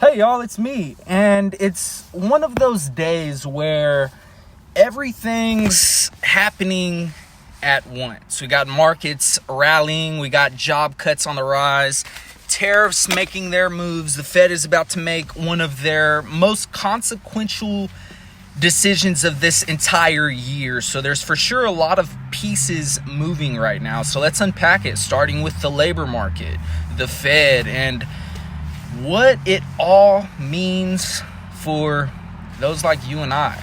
Hey y'all, it's me, and it's one of those days where everything's happening at once. We got markets rallying, we got job cuts on the rise, tariffs making their moves. The Fed is about to make one of their most consequential decisions of this entire year. So there's for sure a lot of pieces moving right now. So let's unpack it, starting with the labor market, the Fed, and what it all means for those like you and I.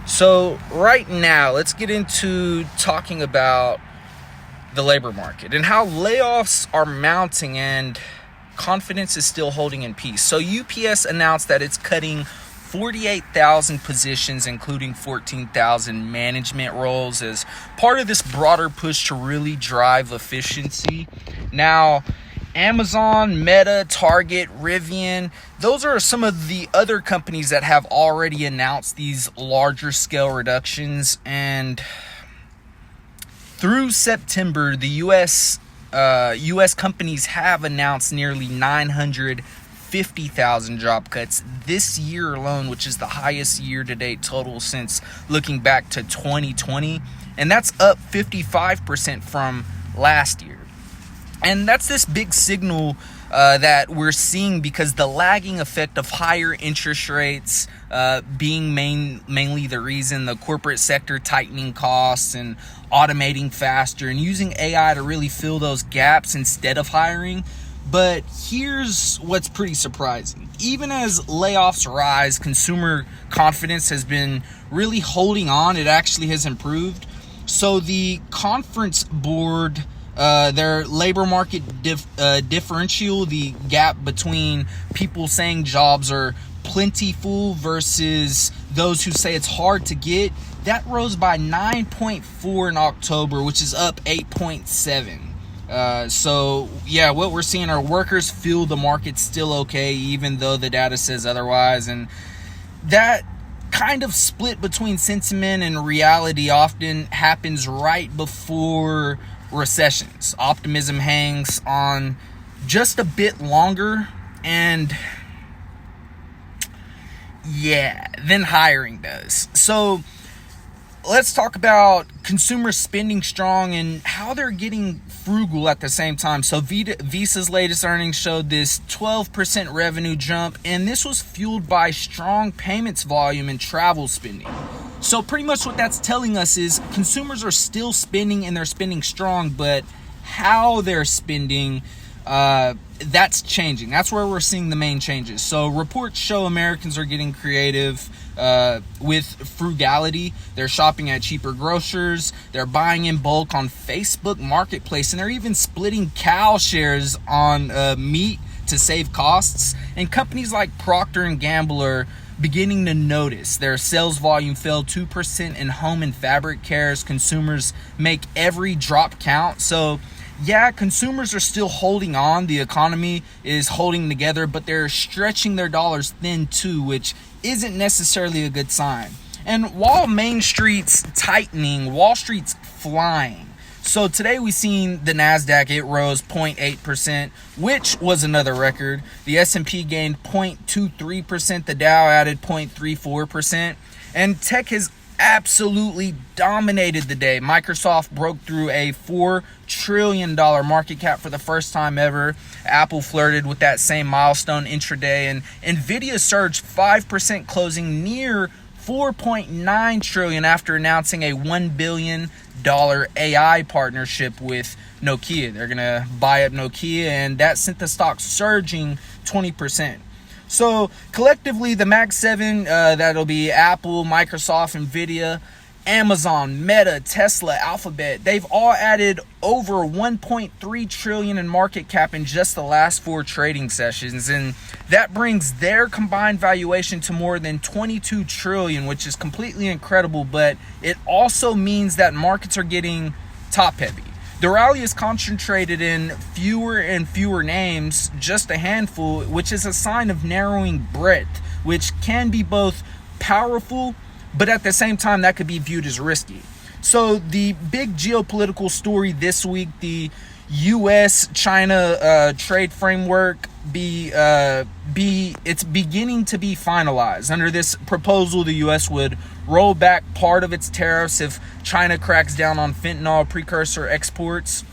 So right now, let's get into talking about the labor market and how layoffs are mounting and confidence is still holding in peace. So UPS announced that it's cutting 48,000 positions, including 14,000 management roles, as part of this broader push to really drive efficiency. Now, Amazon, Meta, Target, Rivian, those are some of the other companies that have already announced these larger scale reductions. And through September, the US companies have announced nearly 950,000 job cuts this year alone, which is the highest year-to-date total since looking back to 2020. And that's up 55% from last year. And that's this big signal that we're seeing because the lagging effect of higher interest rates being mainly the reason, the corporate sector tightening costs and automating faster and using AI to really fill those gaps instead of hiring. But here's what's pretty surprising. Even as layoffs rise, consumer confidence has been really holding on. It actually has improved. So the Conference Board, their labor market differential, the gap between people saying jobs are plentiful versus those who say it's hard to get, that rose by 9.4 in October, which is up 8.7. So yeah, what we're seeing are workers feel the market's still okay, even though the data says otherwise. And that kind of split between sentiment and reality often happens right before recessions. Optimism hangs on just a bit longer and then hiring does. So let's talk about consumer spending strong and how they're getting frugal at the same time. So Visa's latest earnings showed this 12% revenue jump, and this was fueled by strong payments volume and travel spending. So pretty much what that's telling us is consumers are still spending and they're spending strong, but how they're spending, that's changing. That's where we're seeing the main changes. So reports show Americans are getting creative with frugality. They're shopping at cheaper grocers. They're buying in bulk on Facebook Marketplace, and they're even splitting cow shares on meat to save costs. And companies like Procter & Gamble are beginning to notice. Their sales volume fell 2% in home and fabric care as consumers make every drop count. So yeah, consumers are still holding on. The economy is holding together, but they're stretching their dollars thin too, which isn't necessarily a good sign. And while Main Street's tightening, Wall Street's flying. So today we seen the NASDAQ, it rose 0.8%, which was another record. The S&P gained 0.23%. The Dow added 0.34%. And tech has absolutely dominated the day. Microsoft broke through a $4 trillion market cap for the first time ever. Apple flirted with that same milestone intraday, and Nvidia surged 5%, closing near 4.9 trillion after announcing a $1 billion AI partnership with Nokia. They're gonna buy up Nokia, and that sent the stock surging 20%. So collectively, the Mag 7, that'll be Apple, Microsoft, Nvidia, Amazon, Meta, Tesla, Alphabet, they've all added over 1.3 trillion in market cap in just the last 4 trading sessions, and that brings their combined valuation to more than 22 trillion, which is completely incredible. But it also means that markets are getting top heavy. The rally is concentrated in fewer and fewer names, just a handful, which is a sign of narrowing breadth, which can be both powerful, but at the same time, that could be viewed as risky. So the big geopolitical story this week, the U.S.-China trade framework, it's beginning to be finalized. Under this proposal, the U.S. would roll back part of its tariffs if China cracks down on fentanyl precursor exports.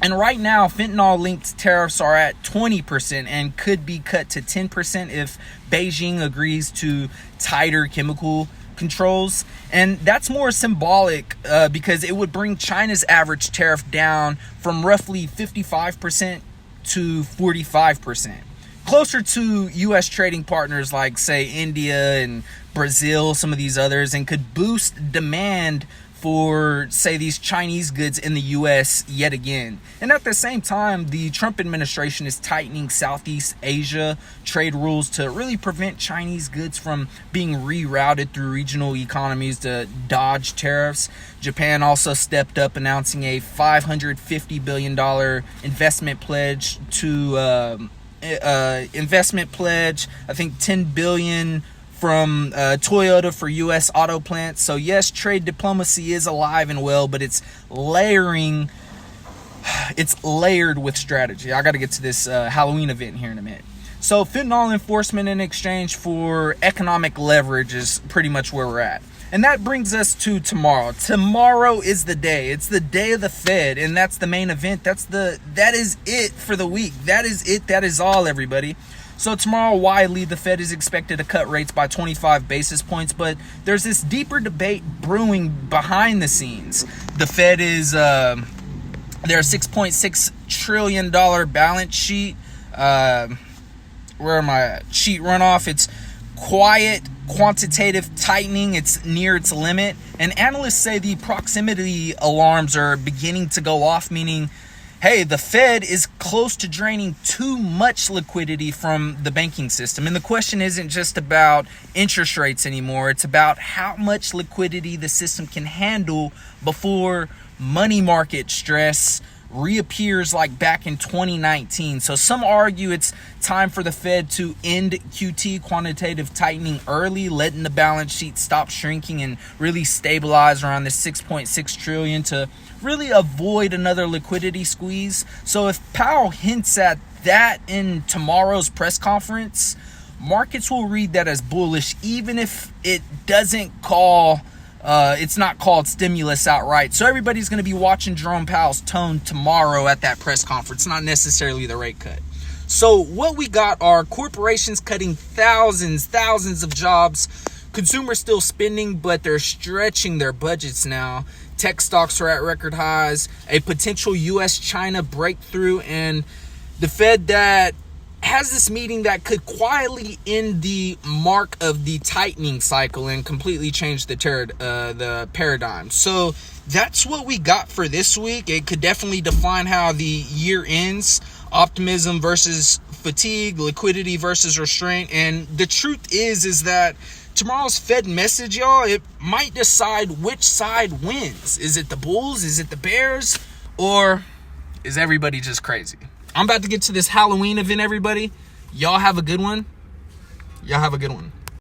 And right now, fentanyl-linked tariffs are at 20% and could be cut to 10% if Beijing agrees to tighter chemical controls. And that's more symbolic because it would bring China's average tariff down from roughly 55% to 45%. Closer to U.S. trading partners like, say, India and Brazil, some of these others, and could boost demand for, say, these Chinese goods in the U.S. yet again. And at the same time, the Trump administration is tightening Southeast Asia trade rules to really prevent Chinese goods from being rerouted through regional economies to dodge tariffs. Japan also stepped up, announcing a $550 billion investment pledge to I think $10 billion from Toyota for U.S. auto plants. So yes, trade diplomacy is alive and well, but it's layered with strategy. I got to get to this Halloween event here in a minute. So fentanyl enforcement in exchange for economic leverage is pretty much where we're at. And that brings us to tomorrow. Tomorrow is the day. It's the day of the Fed, and that's the main event. That is it for the week. That is it. That is all, everybody. So tomorrow, widely, the Fed is expected to cut rates by 25 basis points, but there's this deeper debate brewing behind the scenes. The Fed is their $6.6 trillion balance sheet. Where am I? Sheet runoff. It's quiet quantitative tightening. It's near its limit, and analysts say the proximity alarms are beginning to go off, meaning, hey, the Fed is close to draining too much liquidity from the banking system. And the question isn't just about interest rates anymore. It's about how much liquidity the system can handle before money market stress reappears like back in 2019. So some argue it's time for the Fed to end QT, quantitative tightening, early, letting the balance sheet stop shrinking and really stabilize around the 6.6 trillion to really avoid another liquidity squeeze. So if Powell hints at that in tomorrow's press conference, markets will read that as bullish, even if it doesn't it's not called stimulus outright. So everybody's going to be watching Jerome Powell's tone tomorrow at that press conference, not necessarily the rate cut. So what we got are corporations cutting thousands of jobs, consumers still spending, but they're stretching their budgets now. Tech stocks are at record highs, a potential U.S.-China breakthrough, and the Fed that has this meeting that could quietly end the mark of the tightening cycle and completely change the paradigm. So that's what we got for this week. It could definitely define how the year ends. Optimism versus fatigue, liquidity versus restraint. And the truth is that tomorrow's Fed message, y'all, it might decide which side wins. Is it the bulls? Is it the bears? Or is everybody just crazy? I'm about to get to this Halloween event, everybody. Y'all have a good one.